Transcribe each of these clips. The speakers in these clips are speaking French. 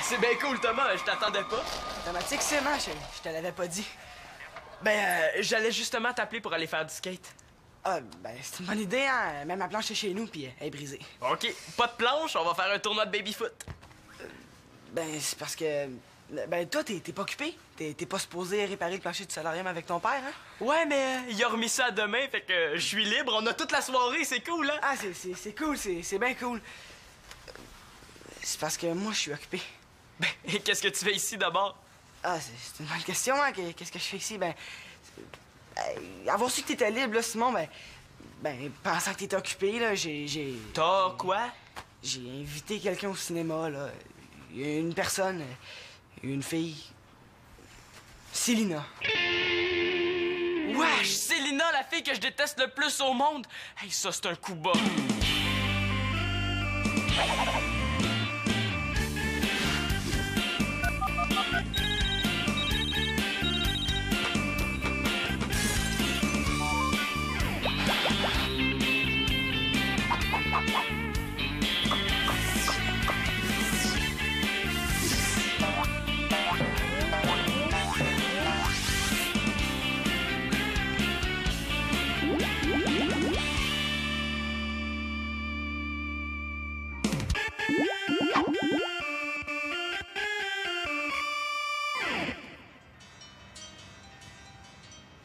C'est bien cool, Thomas, je t'attendais pas. Automatique, c'est moi, je te l'avais pas dit. J'allais justement t'appeler pour aller faire du skate. Ah, ben, c'est une bonne idée, hein. Même ma planche est chez nous, puis elle est brisée. OK, pas de planche, on va faire un tournoi de baby-foot. Ben, c'est parce que... Ben, toi, t'es pas occupé. T'es pas supposé réparer le plancher du solarium avec ton père, hein? Ouais, mais il a remis ça demain, fait que je suis libre, on a toute la soirée, c'est cool, hein? Ah, c'est cool, c'est bien cool. C'est parce que moi, je suis occupé. Ben, et qu'est-ce que tu fais ici d'abord? Ah, c'est une bonne question, hein. Qu'est-ce que je fais ici? Ben, avoir su que t'étais libre, là, Simon, pensant que t'étais occupé, là, T'as quoi? J'ai invité quelqu'un au cinéma, là. Il y a une personne, une fille. Célina. Wesh, Célina, la fille que je déteste le plus au monde! Hey, ça, c'est un coup bas.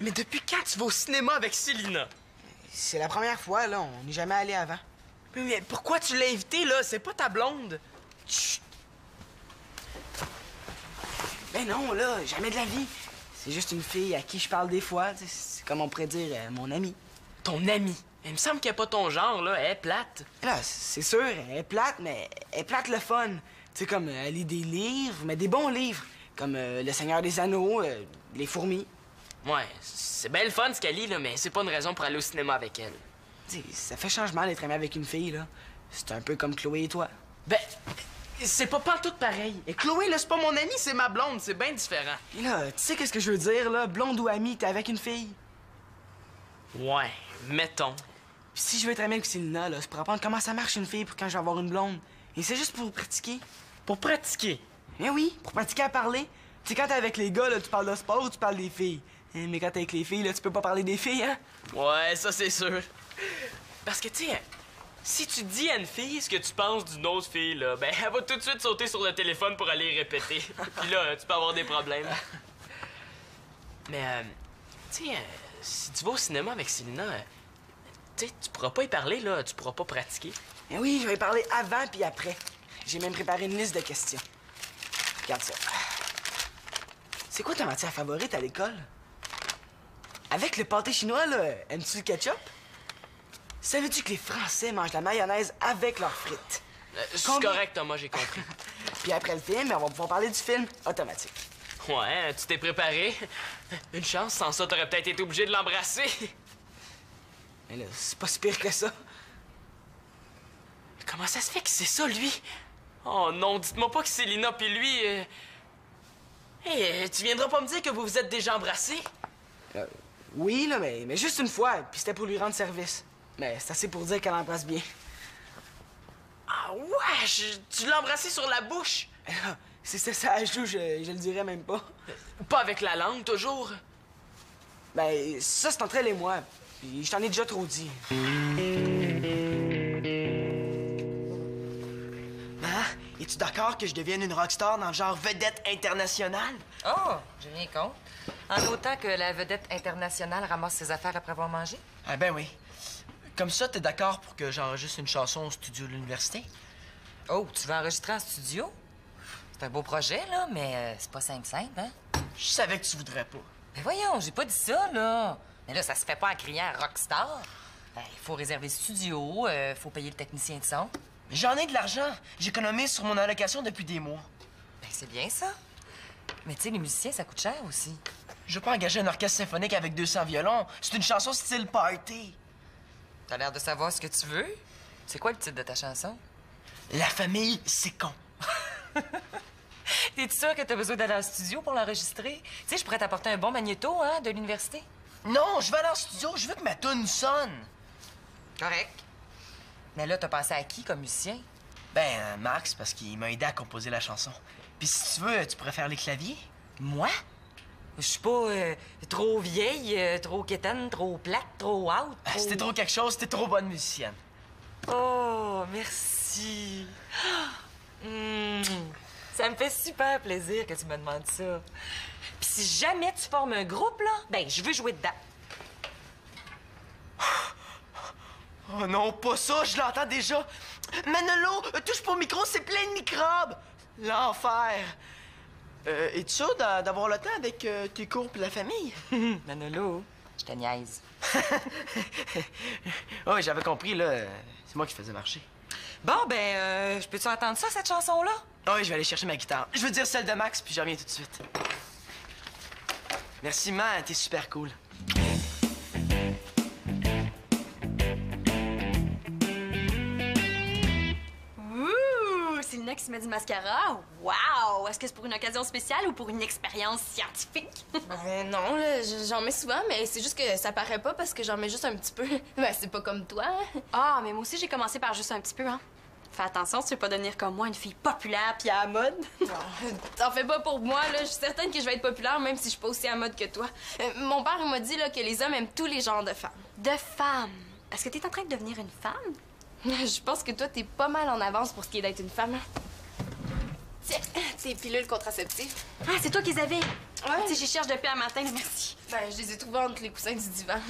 Mais depuis quand tu vas au cinéma avec Célina? C'est la première fois, là. On n'est jamais allé avant. Mais pourquoi tu l'as invitée, là? C'est pas ta blonde. Chut! Ben non, là, jamais de la vie. C'est juste une fille à qui je parle des fois. C'est comme on pourrait dire mon amie. Ton amie? Il me semble qu'elle est pas ton genre, là. Elle est plate. Là, c'est sûr, elle est plate, mais elle est plate le fun. Tu sais, comme elle lit des livres, mais des bons livres. Comme Le Seigneur des Anneaux, Les Fourmis. Ouais, c'est bien le fun ce qu'elle lit, là, mais c'est pas une raison pour aller au cinéma avec elle. Tu sais, ça fait changement d'être aimé avec une fille, là. C'est un peu comme Chloé et toi. Ben, c'est pas pantoute pareil. Et Chloé, là, c'est pas mon amie, c'est ma blonde, c'est bien différent. Et là, tu sais qu'est-ce que je veux dire, là? Blonde ou amie, t'es avec une fille. Ouais, mettons. Puis si je veux être ami avec Célina, là, c'est pour apprendre comment ça marche une fille pour quand je vais avoir une blonde. Et c'est juste pour pratiquer. Pour pratiquer. Eh oui, pour pratiquer à parler. Tu sais, quand t'es avec les gars, là, tu parles de sport ou tu parles des filles. Mais quand t'es avec les filles, là, tu peux pas parler des filles, hein? Ouais, ça c'est sûr. Parce que, tu sais, si tu dis à une fille ce que tu penses d'une autre fille, là, ben, elle va tout de suite sauter sur le téléphone pour aller répéter. Puis là, tu peux avoir des problèmes. Mais, tu sais, si tu vas au cinéma avec Célina, tu sais, tu pourras pas y parler, là, tu pourras pas pratiquer. Eh oui, je vais y parler avant puis après. J'ai même préparé une liste de questions. Regarde ça. C'est quoi ta matière favorite à l'école? Avec le pâté chinois, là, aimes-tu le ketchup? Savais-tu que les Français mangent la mayonnaise avec leurs frites? C'est correct, Thomas, j'ai compris. Puis après le film, on va pouvoir parler du film automatique. Ouais, tu t'es préparé. Une chance, sans ça, t'aurais peut-être été obligé de l'embrasser. Mais là, c'est pas si pire que ça. Comment ça se fait que c'est ça, lui? Oh non, dites-moi pas que Célina puis lui... Hey, tu viendras pas me dire que vous vous êtes déjà embrassés? Oui, là, mais juste une fois, puis c'était pour lui rendre service. Mais c'est assez pour dire qu'elle embrasse bien. Ah ouais, tu l'as embrassé sur la bouche? Si c'était ça à joue, je le dirais même pas. Pas avec la langue, toujours? Ben, ça, c'est entre elle et moi. Puis je t'en ai déjà trop dit. Maman, es-tu d'accord que je devienne une rockstar dans le genre vedette internationale? Oh, j'ai rien contre. En autant que la vedette internationale ramasse ses affaires après avoir mangé. Ah ben oui. Comme ça, t'es d'accord pour que j'enregistre une chanson au studio de l'université? Oh, tu veux enregistrer en studio? C'est un beau projet, là, mais c'est pas simple, hein? Je savais que tu voudrais pas. Mais voyons, j'ai pas dit ça, là. Mais là, ça se fait pas en criant rockstar. Il faut réserver le studio, faut payer le technicien de son. Mais j'en ai de l'argent. J'économise sur mon allocation depuis des mois. Ben, c'est bien ça. Mais tu sais, les musiciens, ça coûte cher aussi. Je veux pas engager un orchestre symphonique avec 200 violons. C'est une chanson style party. T'as l'air de savoir ce que tu veux. C'est quoi le titre de ta chanson? La famille, c'est con. T'es-tu sûr que t'as besoin d'aller en studio pour l'enregistrer? Tu sais, je pourrais t'apporter un bon magnéto, hein, de l'université. Non, je vais aller en studio. Je veux que ma tune sonne. Correct. Mais là, t'as pensé à qui comme musicien? Ben, Max, parce qu'il m'a aidé à composer la chanson. Puis si tu veux, tu pourrais faire les claviers? Moi? Je suis pas trop vieille, trop quétaine, trop plate, trop out. Ah, si t'es trop quelque chose, t'es trop bonne musicienne. Oh, merci. Ça me fait super plaisir que tu me demandes ça. Puis si jamais tu formes un groupe, là, ben, je veux jouer dedans. Oh non, pas ça, je l'entends déjà. Manolo, touche pas au micro, c'est plein de microbes. L'enfer. Es-tu sûr d'avoir le temps avec tes cours et la famille? Manolo, je te niaise. Oui, j'avais compris, là. C'est moi qui faisais marcher. Bon, ben, je peux-tu entendre ça, cette chanson-là? Oui, je vais aller chercher ma guitare. Je veux dire celle de Max, puis je reviens tout de suite. Merci, man, t'es super cool. Ouh, c'est Lina qui se met du mascara? Wow! Est-ce que c'est pour une occasion spéciale ou pour une expérience scientifique? Non, là, j'en mets souvent, mais c'est juste que ça paraît pas parce que j'en mets juste un petit peu. Ben, c'est pas comme toi. Ah, mais moi aussi, j'ai commencé par juste un petit peu, hein. Fais attention, tu veux pas devenir comme moi, une fille populaire puis à la mode. T'en fais pas pour moi, là. Je suis certaine que je vais être populaire, même si je suis pas aussi à mode que toi. Mon père, il m'a dit là, que les hommes aiment tous les genres de femmes. De femme. Est-ce que t'es en train de devenir une femme? Je pense que toi, t'es pas mal en avance pour ce qui est d'être une femme. Tiens, tes pilules contraceptives. Ah, c'est toi qui les avais. Ouais. Tu sais, j'y cherche depuis un matin, merci. Ben, je les ai trouvées entre les coussins du divan.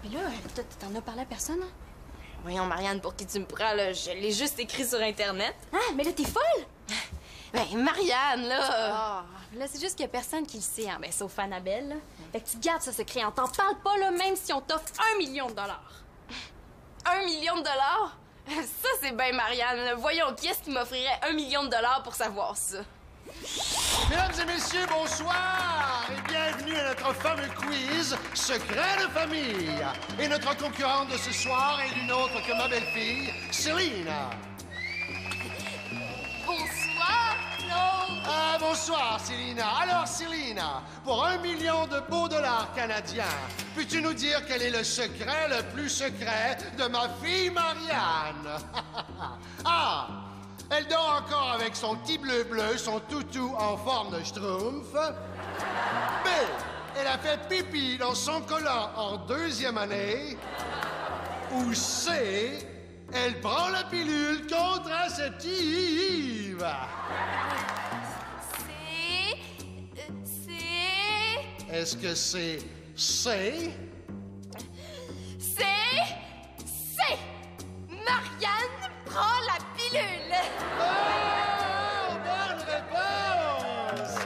Mais là, toi, t'en as parlé à personne, hein? Voyons, Marianne, pour qui tu me prends, là? Je l'ai juste écrit sur Internet. Ah, mais là, t'es folle! Ben, Marianne, là! Ah, là, c'est juste qu'il y a personne qui le sait, hein, ben, sauf Annabelle, là. Fait que tu gardes ce secret, on t'en parle pas, là, même si on t'offre $1 million. $1 million? Ça, c'est bien, Marianne. Voyons, qui est-ce qui m'offrirait $1 million pour savoir ça? Mesdames et messieurs, bonsoir et bienvenue à notre fameux quiz Secret de famille. Et notre concurrente de ce soir est d'une autre que ma belle-fille, Selina. Bonsoir, Claude! Ah, bonsoir, Selina. Alors, Selina, pour $1 million de beaux dollars canadiens, peux-tu nous dire quel est le secret le plus secret de ma fille Marianne? Ah! Elle dort encore avec son petit bleu-bleu, son toutou en forme de schtroumpf. B. Elle a fait pipi dans son collant en 2e année. Ou C. Elle prend la pilule contraceptive. C'est... Est-ce que c'est C? C'est... Marianne prend la pilule! Oh! Bonne réponse!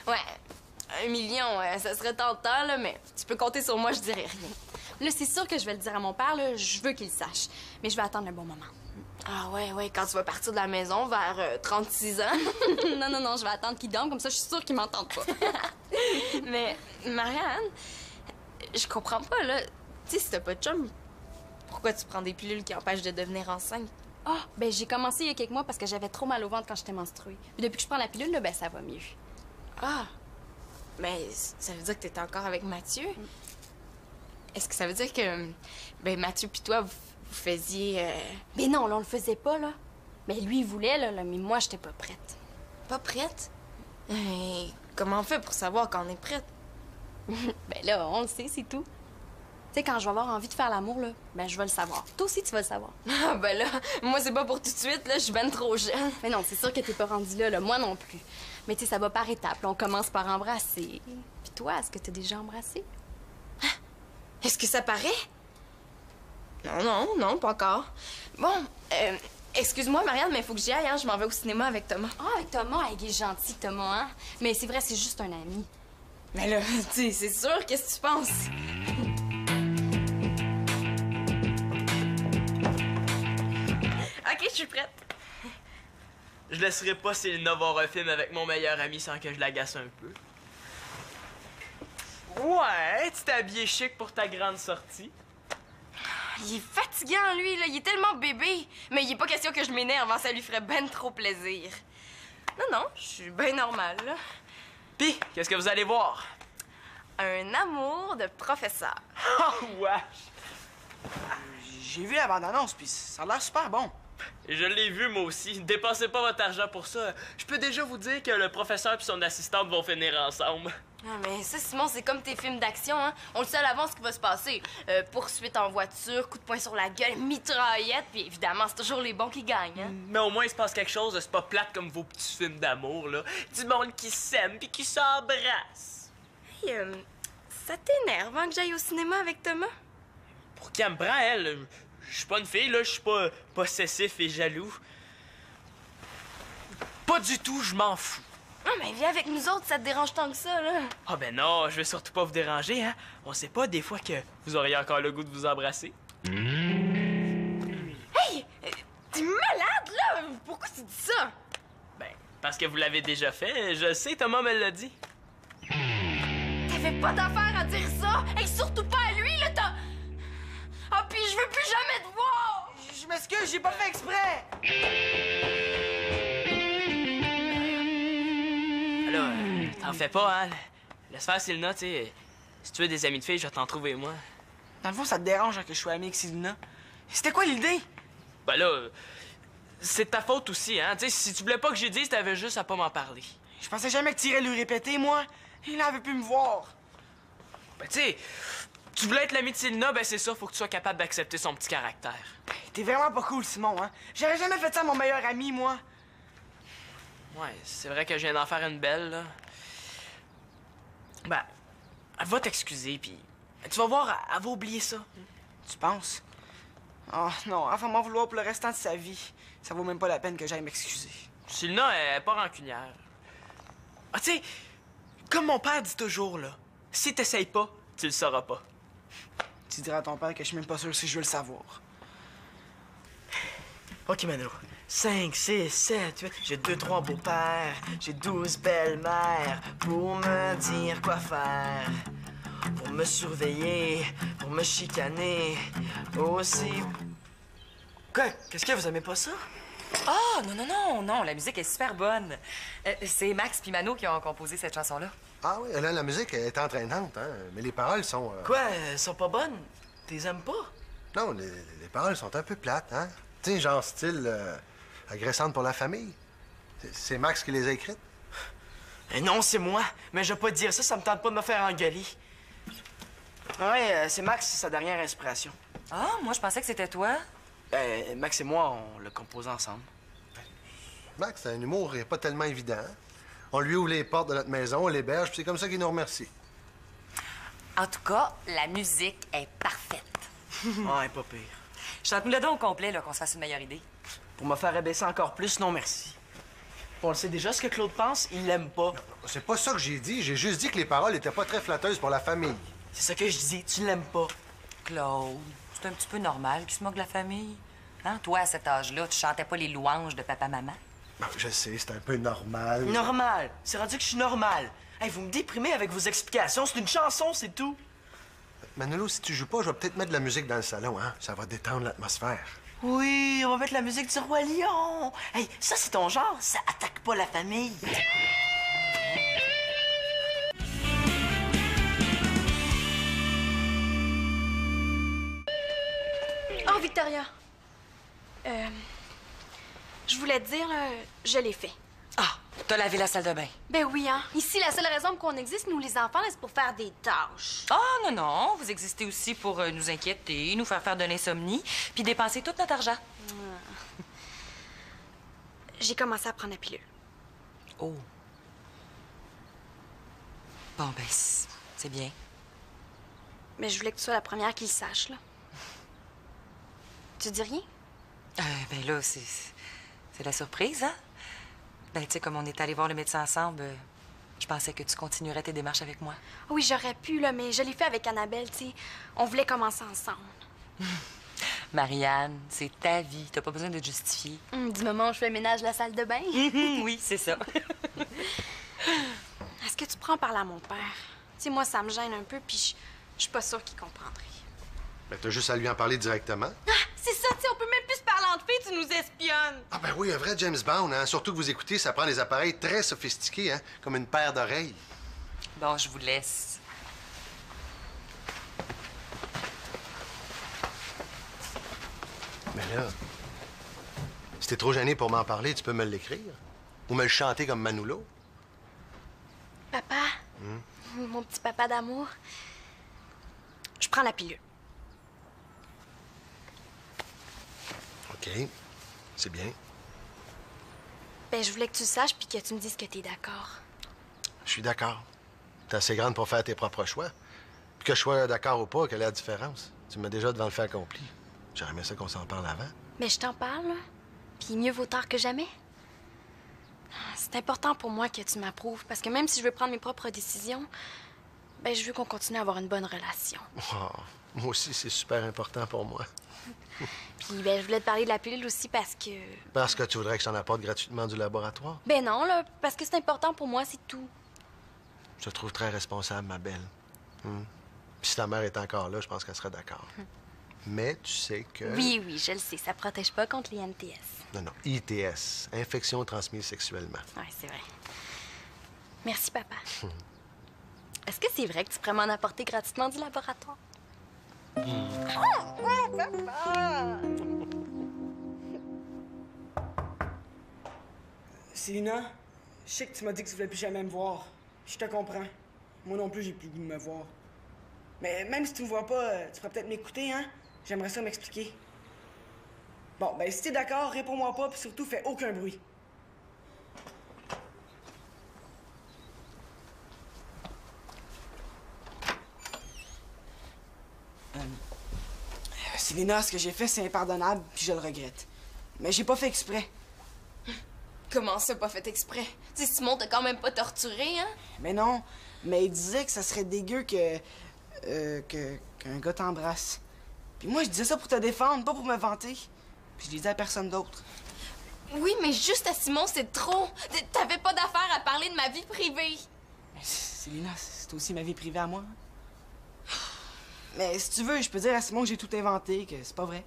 Ouais, $1 million, ça serait tentant, là, mais tu peux compter sur moi, je dirais rien. Là, c'est sûr que je vais le dire à mon père, là, je veux qu'il le sache. Mais je vais attendre le bon moment. Ah ouais, quand tu vas partir de la maison vers 36 ans. non, je vais attendre qu'il dorme, comme ça, je suis sûre qu'il m'entende pas. Mais, Marianne, je comprends pas, là. Tu sais, si t'as pas de chum, pourquoi tu prends des pilules qui empêchent de devenir enceinte? Ah, ben j'ai commencé il y a quelques mois parce que j'avais trop mal au ventre quand j'étais menstruée. Puis depuis que je prends la pilule, là, ben ça va mieux. Ah! Mais ça veut dire que t'étais encore avec Mathieu? Est-ce que ça veut dire que, ben, Mathieu pis toi, vous faisiez... Mais non, là, on le faisait pas, là. Mais lui, il voulait, là, mais moi, j'étais pas prête. Pas prête? Comment on fait pour savoir quand on est prête? Ben là, on le sait, c'est tout. Tu sais, quand je vais avoir envie de faire l'amour, là, ben je vais le savoir. Toi aussi, tu vas le savoir. Ah, ben là, moi, c'est pas pour tout de suite, là, je suis ben trop jeune. Mais non, c'est sûr que t'es pas rendu là, moi non plus. Mais tu sais, ça va par étapes. Là, on commence par embrasser. Puis toi, est-ce que t'as déjà embrassé? Est-ce que ça paraît? Non, pas encore. Bon, excuse-moi, Marianne, mais il faut que j'y aille, hein. Je m'en vais au cinéma avec Thomas. Ah, avec Thomas, il est gentil, Thomas, hein? Mais c'est vrai, c'est juste un ami. Mais là, tu sais, c'est sûr, qu'est-ce que tu penses? OK, je suis prête. Je laisserai pas Selina voir un film avec mon meilleur ami sans que je l'agace un peu. Ouais, tu t'es habillé chic pour ta grande sortie. Il est fatigant, lui, là. Il est tellement bébé. Mais il est pas question que je m'énerve, hein. Ça lui ferait ben trop plaisir. Non, je suis bien normale, là. Pis, qu'est-ce que vous allez voir? Un amour de professeur. Oh, wesh! J'ai vu la bande-annonce, puis ça a l'air super bon. Je l'ai vu, moi aussi. Dépensez pas votre argent pour ça. Je peux déjà vous dire que le professeur et son assistante vont finir ensemble. Ah, mais ça, Simon, c'est comme tes films d'action, hein? On le sait à l'avance ce qui va se passer. Poursuite en voiture, coup de poing sur la gueule, mitraillette, puis évidemment, c'est toujours les bons qui gagnent, hein? Mais au moins, il se passe quelque chose. C'est pas plate comme vos petits films d'amour, là. Du monde qui s'aime puis qui s'embrasse. Hey, ça t'énerve, hein, que j'aille au cinéma avec Thomas? Pour qui elle me prend, elle? Je suis pas une fille, là. Je suis pas possessif et jaloux. Pas du tout, je m'en fous. Non, mais viens avec nous autres, ça te dérange tant que ça, là. Ah ben non, je vais surtout pas vous déranger, hein. On sait pas des fois que vous auriez encore le goût de vous embrasser. Hey! T'es malade, là! Pourquoi tu dis ça? Ben, parce que vous l'avez déjà fait. Je sais, Thomas me l'a dit. T'avais pas d'affaire à dire ça! Et surtout pas à lui, là, t'as... Ah, puis je veux plus jamais te voir! Je m'excuse, j'ai pas fait exprès. Là, t'en fais pas, hein. Laisse faire Sylna, tu sais. Si tu veux des amis de filles, je vais t'en trouver, moi. Dans le fond, ça te dérange hein, que je sois ami avec Célina? C'était quoi l'idée? Ben là, c'est ta faute aussi, hein. Tu sais, si tu voulais pas que j'ai dit, t'avais juste à pas m'en parler. Je pensais jamais que t'irais lui répéter, moi. Il avait pu me voir. Ben, tu sais, tu voulais être l'ami de Sylna, ben c'est ça, faut que tu sois capable d'accepter son petit caractère. T'es vraiment pas cool, Simon, hein? J'aurais jamais fait ça à mon meilleur ami, moi. Ouais, c'est vrai que je viens d'en faire une belle, là. Ben, elle va t'excuser, puis tu vas voir, elle va oublier ça. Tu penses? Oh non, elle va m'en vouloir pour le restant de sa vie. Ça vaut même pas la peine que j'aille m'excuser. Sylna, elle est pas rancunière. Ah, tu sais, comme mon père dit toujours, là, si t'essayes pas, tu le sauras pas. Tu diras à ton père que je suis même pas sûr si je veux le savoir. OK, Mano. 5, 6, 7, 8. J'ai 2, 3 beaux-pères. J'ai 12 belles-mères pour me dire quoi faire. Pour me surveiller, pour me chicaner. Aussi. Quoi? Qu'est-ce que vous aimez pas ça? Ah, non, la musique est super bonne. C'est Max puis Mano qui ont composé cette chanson-là. Ah oui, là, la musique est entraînante, hein? Mais les paroles sont... Quoi? Elles sont pas bonnes? T'es aimes pas? Non, les paroles sont un peu plates, hein? Tu sais, genre style agressante pour la famille. C'est Max qui les a écrites? Non, c'est moi. Mais je vais pas te dire ça, ça me tente pas de me faire engueuler. Ouais, c'est Max, c'est sa dernière inspiration. Ah, moi, je pensais que c'était toi. Max et moi, on l'a composé ensemble. Max, c'est un humour pas tellement évident. Hein? On lui ouvre les portes de notre maison, on l'héberge, puis c'est comme ça qu'il nous remercie. En tout cas, la musique est parfaite. Ouais, pas pire. Chante-nous le don au complet, là, qu'on se fasse une meilleure idée. Pour me faire abaisser encore plus, non merci. On le sait déjà ce que Claude pense, il l'aime pas. C'est pas ça que j'ai dit. J'ai juste dit que les paroles étaient pas très flatteuses pour la famille. C'est ça que je dis, tu l'aimes pas. Claude, c'est un petit peu normal qu'il se moque de la famille. Hein? Toi, à cet âge-là, tu chantais pas les louanges de papa-maman? Ben, je sais, c'est un peu normal. Normal. C'est rendu que je suis normal. Hey, vous me déprimez avec vos explications. C'est une chanson, c'est tout. Manolo, si tu joues pas, je vais peut-être mettre de la musique dans le salon, hein? Ça va détendre l'atmosphère. Oui, on va mettre la musique du Roi Lion. Hey, ça, c'est ton genre. Ça attaque pas la famille. Oh, Victoria. Je voulais te dire, je l'ai fait. Ah, t'as lavé la salle de bain. Ben oui, hein. Ici, la seule raison pour qu'on existe, nous les enfants, là, c'est pour faire des tâches. Ah, non, vous existez aussi pour nous inquiéter, nous faire de l'insomnie, puis dépenser tout notre argent. J'ai commencé à prendre la pilule. Oh. Bon, ben, c'est bien. Mais je voulais que tu sois la première qui le sache, là. Tu dis rien? Ben là, c'est la surprise, hein? Ben, tu sais, comme on est allé voir le médecin ensemble, je pensais que tu continuerais tes démarches avec moi. Oui, j'aurais pu, là, mais je l'ai fait avec Annabelle, tu sais. On voulait commencer ensemble. Marianne, c'est ta vie. T'as pas besoin de te justifier. Du moment où je fais le ménage de la salle de bain. Oui, c'est ça. Est-ce que tu prends parler à mon père? Tu sais, moi, ça me gêne un peu, puis je suis pas sûre qu'il comprendrait. Ben, t'as juste à lui en parler directement. Ah, c'est ça, tu sais, on peut même plus se parler méchante fille, tu nous espionnes. Ah ben oui, un vrai James Bond, hein? Surtout que vous écoutez, ça prend des appareils très sophistiqués, hein? Comme une paire d'oreilles. Bon, je vous laisse. Mais là, si t'es trop gêné pour m'en parler, tu peux me l'écrire. Ou me le chanter comme Manolo. Papa, mon petit papa d'amour, je prends la pilule. OK. C'est bien. Ben, je voulais que tu le saches puis que tu me dises que t'es d'accord. Je suis d'accord. T'es assez grande pour faire tes propres choix. Puis que je sois d'accord ou pas, quelle est la différence? Tu me mets déjà devant le fait accompli. J'aurais aimé ça qu'on s'en parle avant. Mais je t'en parle, là. Puis mieux vaut tard que jamais. C'est important pour moi que tu m'approuves parce que même si je veux prendre mes propres décisions, ben je veux qu'on continue à avoir une bonne relation. Oh, moi aussi, c'est super important pour moi. Puis ben je voulais te parler de la pilule aussi parce que... Parce que tu voudrais que je t'en apporte gratuitement du laboratoire? Ben non, là, parce que c'est important pour moi, c'est tout. Je te trouve très responsable, ma belle. Puis si ta mère est encore là, je pense qu'elle serait d'accord. Mais tu sais que... Oui, je le sais, ça protège pas contre les MTS. Non, ITS, infection transmise sexuellement. Ouais, c'est vrai. Merci, papa. Est-ce que c'est vrai que tu pourrais m'en apporter gratuitement du laboratoire? Célina, je sais que tu m'as dit que tu voulais plus jamais me voir. Je te comprends. Moi non plus, j'ai plus le goût de me voir. Mais même si tu me vois pas, tu pourrais peut-être m'écouter, hein? J'aimerais ça m'expliquer. Bon, ben si t'es d'accord, réponds-moi pas, puis surtout, fais aucun bruit. Célina, ce que j'ai fait, c'est impardonnable, puis je le regrette. Mais j'ai pas fait exprès. Comment ça, pas fait exprès? Tu sais, Simon t'a quand même pas torturé, hein? Mais non, mais il disait que ça serait dégueu qu'un gars t'embrasse. Puis moi, je disais ça pour te défendre, pas pour me vanter. Puis je l'ai dit à personne d'autre. Oui, mais juste à Simon, c'est trop. T'avais pas d'affaire à parler de ma vie privée. Mais Célina, c'est aussi ma vie privée à moi. Mais si tu veux, je peux dire à Simon que j'ai tout inventé, que c'est pas vrai.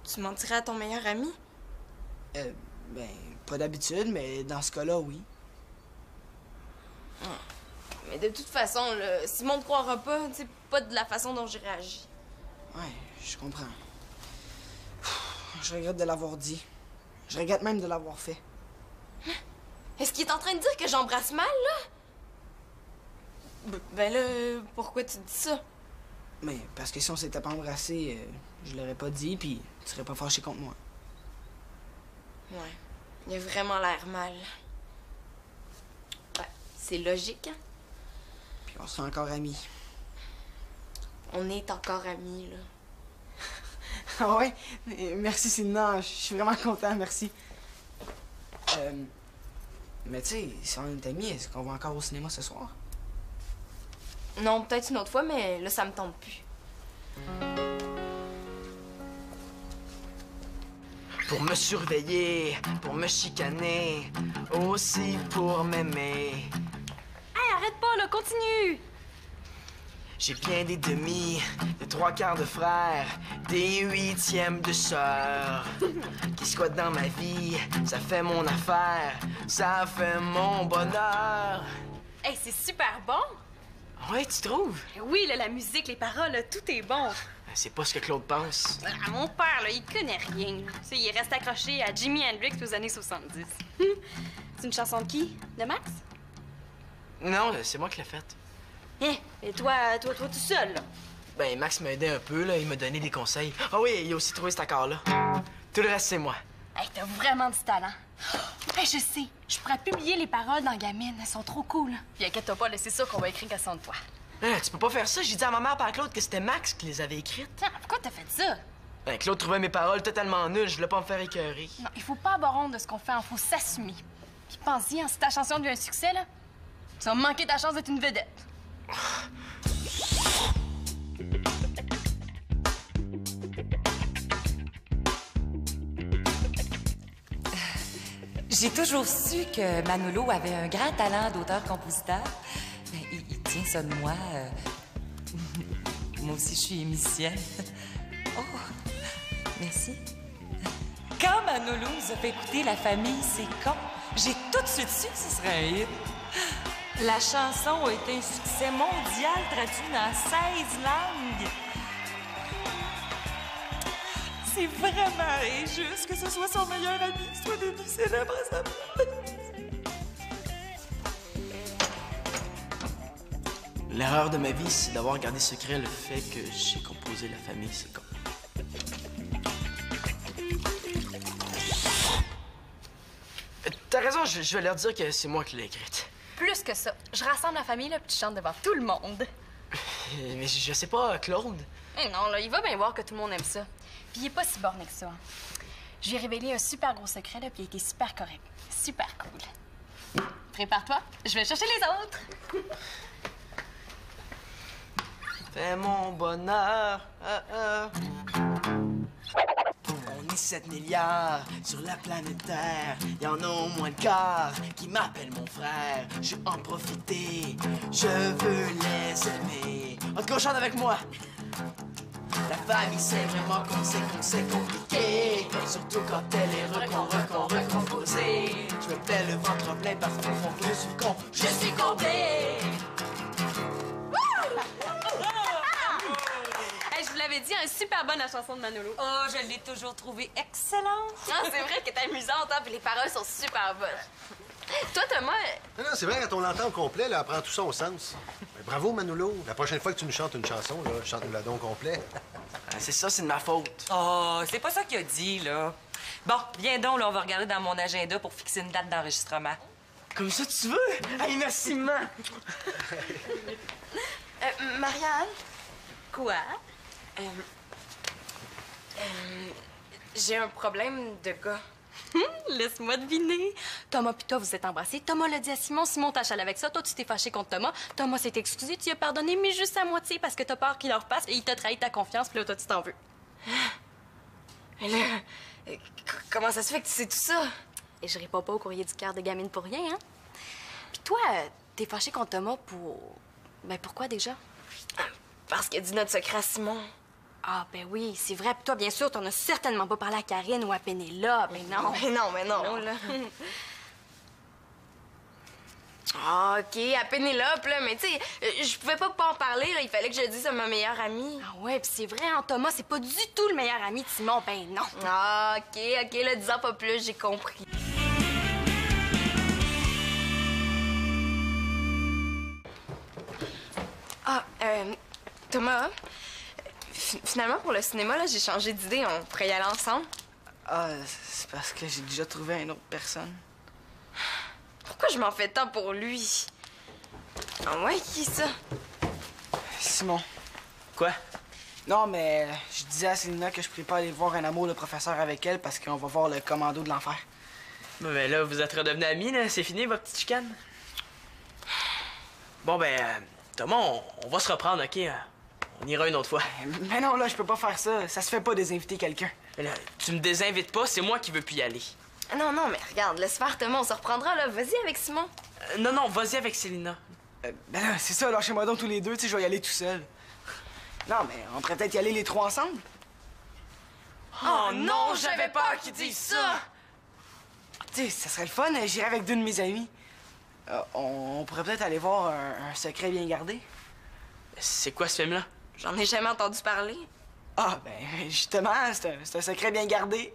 Tu mentirais à ton meilleur ami? Ben, pas d'habitude, mais dans ce cas-là, oui. Mais de toute façon, là, Simon te croira pas, tu sais, pas de la façon dont j'ai réagi. Ouais, je comprends. Je regrette de l'avoir dit. Je regrette même de l'avoir fait. Est-ce qu'il est en train de dire que j'embrasse mal, là? Ben là, pourquoi tu dis ça? Mais parce que si on s'était pas embrassé, je l'aurais pas dit, puis tu serais pas fâché contre moi. Ouais, il a vraiment l'air mal. Ouais, c'est logique, hein? Puis on sera encore amis. On est encore amis, là. Ah ouais? Merci, Célina. Je suis vraiment content, merci. Mais tu sais, si on est amis, est-ce qu'on va encore au cinéma ce soir? Non, peut-être une autre fois, mais là, ça me tente plus. Pour me surveiller, pour me chicaner, aussi pour m'aimer. Hey, arrête pas, là, continue! J'ai bien des demi, des trois quarts de frères, des huitièmes de sœurs. Qui squattent dans ma vie, ça fait mon affaire, ça fait mon bonheur. Hey, c'est super bon! Ouais, tu trouves? Oui, là, la musique, les paroles, là, tout est bon. C'est pas ce que Claude pense. Ah, mon père, là, il connaît rien. Tu sais, il reste accroché à Jimi Hendrix aux années 70. C'est une chanson de qui? De Max? Non, c'est moi qui l'ai faite. Hein? Et toi tout seul, là? Ben, Max m'a aidé un peu, là, il m'a donné des conseils. Ah oui, il a aussi trouvé cet accord-là. Tout le reste, c'est moi. Hey, t'as vraiment du talent. Hey, je sais, je pourrais publier les paroles dans Gamine, elles sont trop cool. Puis inquiète-toi pas, là, c'est sûr qu'on va écrire question de toi. Tu peux pas faire ça, j'ai dit à ma mère par Claude que c'était Max qui les avait écrites. Tiens, pourquoi t'as fait ça? Ben, Claude trouvait mes paroles totalement nulles, je voulais pas me faire écœurer. Non, il faut pas avoir honte de ce qu'on fait, il faut s'assumer. Puis pense-y, hein, si ta chanson devient un succès, là, tu vas manquer ta chance d'être une vedette. J'ai toujours su que Manolo avait un grand talent d'auteur-compositeur. Ben, il tient ça de moi. Moi aussi, je suis musicienne. Oh, merci. Quand Manolo nous a fait écouter La famille, c'est con, j'ai tout de suite su que ce serait un hit. La chanson a été un succès mondial traduit dans 16 langues. C'est vraiment injuste que ce soit son meilleur ami qui soit devenu célèbre à sa place. L'erreur de ma vie, c'est d'avoir gardé secret le fait que j'ai composé La famille, c'est con. T'as raison, je vais leur dire que c'est moi qui l'ai écrite. Plus que ça, je rassemble la famille, là, puis tu chantes devant tout le monde. Mais je sais pas, Claude. Eh non, là, il va bien voir que tout le monde aime ça. Puis il est pas si borné que ça. Je lui ai révélé un super gros secret, là, puis il a été super correct. Super cool. Prépare-toi, je vais chercher les autres. Fais mon bonheur. On est 7 milliards sur la planète Terre. Y en a au moins le quart qui m'appellent mon frère. Je veux en profiter, je veux les aimer. En tout cas, chante avec moi. La famille, c'est vraiment qu'on c'est compliqué. Surtout quand elle est recomposée. Je me fais le ventre plein parce que je suis con. Je suis comblé. Hey, je vous l'avais dit, un super bonne la chanson de Manolo. Oh, je l'ai toujours trouvée excellente. Ah, c'est vrai qu'elle est amusante, hein, puis les paroles sont super bonnes. Toi, Thomas... Non, c'est vrai, quand on l'entend au complet, là, elle prend tout son sens. Ben, bravo, Manolo. La prochaine fois que tu nous chantes une chanson, là, chante-nous-la donc au complet. C'est ça, c'est de ma faute. Oh, c'est pas ça qu'il a dit, là. Bon, viens donc, là, on va regarder dans mon agenda pour fixer une date d'enregistrement. Comme ça, tu veux? Hey, merci, man. Marianne? Quoi? J'ai un problème de gars. Laisse-moi deviner. Thomas pis toi, vous êtes embrassés. Thomas l'a dit à Simon. Simon t'a chalé avec ça. Toi, tu t'es fâché contre Thomas. Thomas s'est excusé. Tu lui as pardonné, mais juste à moitié parce que t'as peur qu'il leur passe et il t'a trahi ta confiance. Puis là, toi, tu t'en veux. Mais là, comment ça se fait que tu sais tout ça? Et je réponds pas au courrier du cœur de gamine pour rien, hein? Puis toi, t'es fâché contre Thomas pour... Ben, pourquoi déjà? Parce qu'il a dit notre secret à Simon. Ah, ben oui, c'est vrai. Puis toi, bien sûr, t'en as certainement pas parlé à Karine ou à Pénélope. Mais non. Mais non, là. Ah, OK, à Pénélope, là, mais tu sais, je pouvais pas en parler, là. Il fallait que je le dise à ma meilleure amie. Ah ouais, puis c'est vrai, hein, Thomas, c'est pas du tout le meilleur ami de Simon. Ben non. Ah, OK, là, dis-en pas plus, j'ai compris. Ah, Thomas, finalement, pour le cinéma, là, j'ai changé d'idée. On pourrait y aller ensemble. Ah, c'est parce que j'ai déjà trouvé une autre personne. Pourquoi je m'en fais tant pour lui? Ah ouais, qui ça? Simon. Quoi? Non, mais je disais à Célina que je pourrais pas aller voir un amour de professeur avec elle parce qu'on va voir le commando de l'enfer. Ben là, vous êtes redevenus amis, là. C'est fini, votre petite chicane? Bon, Thomas, on va se reprendre, OK? On ira une autre fois. Mais non, là, je peux pas faire ça. Ça se fait pas désinviter quelqu'un. Mais là, tu me désinvites pas, c'est moi qui veux plus y aller. Non, mais regarde, laisse faire, Thomas, on se reprendra, là. Vas-y avec Simon. Non, vas-y avec Célina. Ben là, c'est ça, lâchez-moi donc tous les deux, tu sais, je vais y aller tout seul. Non, mais on pourrait peut-être y aller les trois ensemble. Oh non, j'avais peur qu'ils disent ça! Tu sais, ça serait le fun, j'irais avec deux de mes amis. On pourrait peut-être aller voir un secret bien gardé. C'est quoi ce film-là? J'en ai jamais entendu parler. Ah, ben, justement, c'est un secret bien gardé.